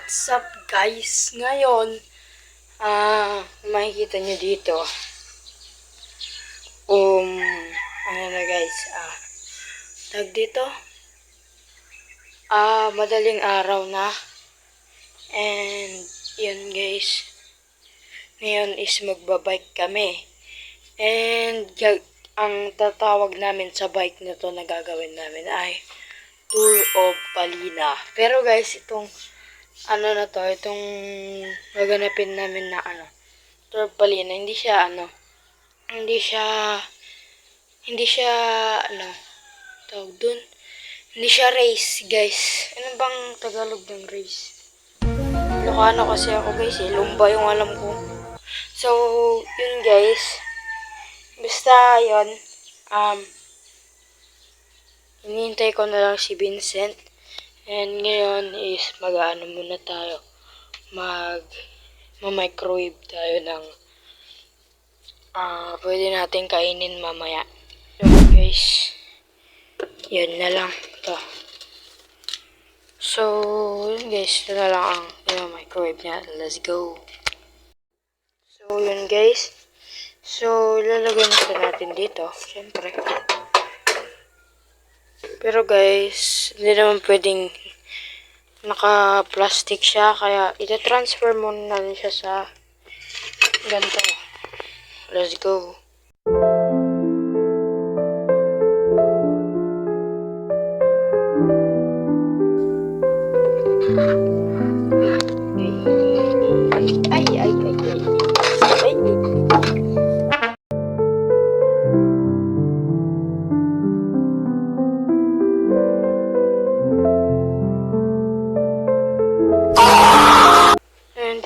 What's up guys? Ngayon, makikita nyo dito. Ano na guys, tag dito. Madaling araw na. And, yun guys. Ngayon is magbabike kami. And, ang tatawag namin sa bike na to na gagawin namin ay Tour of Palina. Pero guys, itong itong gaganapin namin na Tour of Palina, hindi siya tawag dun, hindi siya race guys. Ano bang Tagalog ng race? Ilocano kasi ako guys, Lumba yung alam ko. So, yun guys, basta yun, hinihintay ko na lang si Vincent. And ngayon is muna tayo. Ma-microwave tayo ng pwede natin kainin mamaya. So guys, yan na lang to. So yun guys, ito na lang ang microwave niya. Let's go. So yun guys. So ilalagay na natin dito, syempre. Pero guys, hindi naman pwedeng naka-plastic siya, kaya ita-transfer muna natin siya sa ganito. Let's go.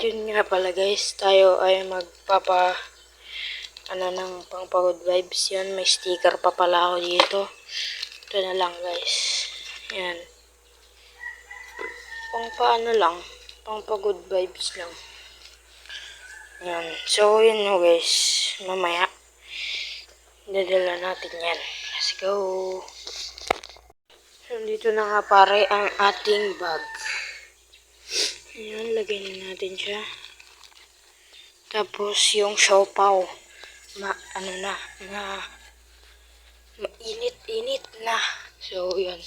Yun nga pala guys, tayo ay magpapa ng pangpagod vibes. Yan, may sticker pa pala ako dito. Ito na lang guys. Yan, pangpagod vibes lang. Yan, so yun no guys, mamaya dadala natin yan. Let's go. So dito na nga pare ang ating bag. Ayan, lagay na natin siya. Tapos yung siopaw, mainit na. So yan,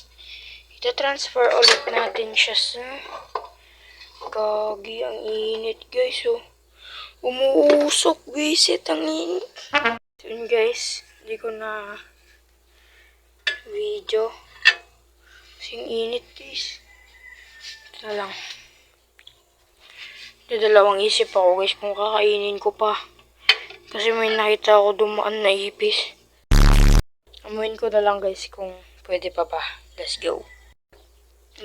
ita-transfer ulit natin siya sa kagi. Ang init guys, umuusok visit ang init. So yun guys, hindi ko na video kasi init guys. Ito na lang. Dalawang isip ako guys kung kakainin ko pa. Kasi may nakita ako dumaan na ipis. Amuin ko na lang guys kung pwede pa ba. Let's go.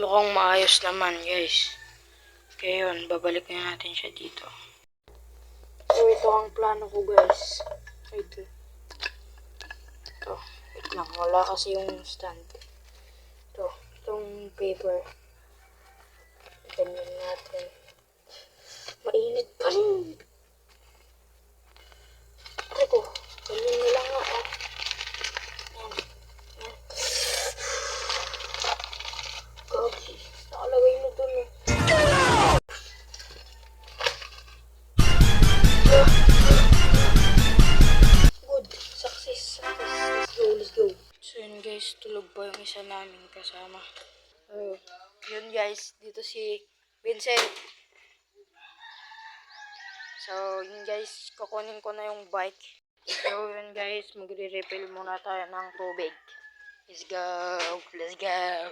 Mukhang maayos naman guys. Kaya yun, babalik na natin siya dito. So ito ang plano ko guys. Ito. Wait lang, wala kasi yung stand. Itong paper. Ganyan natin. Mainit pa rin. Pare ko, ganyan na lang nga. Yan. Gagi, nakalagay mo dun eh. Good, success. Let's go. So yun guys, tulog pa yung isa namin kasama. Yun guys, dito si Vincent. So, yun guys, kukunin ko na yung bike. So, yun guys, magre-refill muna tayo ng tubig. Let's go! Let's go!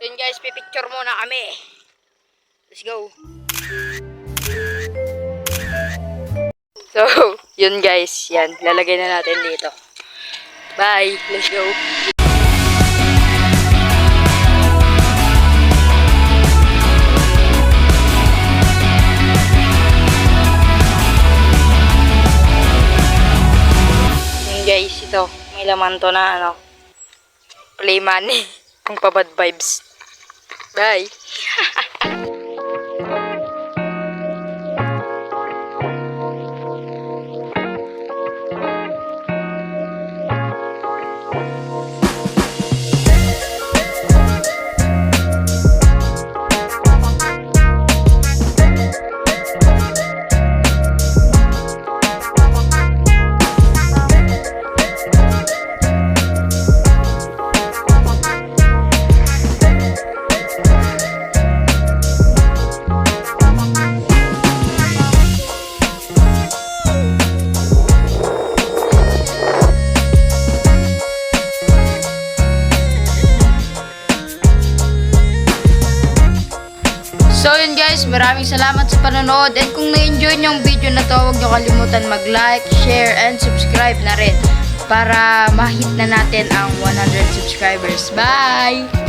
So yun guys, pipicture muna kami. Let's go. So, yun guys, yan. Lalagay na natin dito. Bye. Let's go. Yun guys, ito. May laman to na ano. Play money. Ang pabad vibes. Bye. So yun guys, maraming salamat sa panonood, and kung na-enjoy nyo yung video na to, huwag nyo kalimutan mag-like, share, and subscribe na rin para ma-hit na natin ang 100 subscribers. Bye!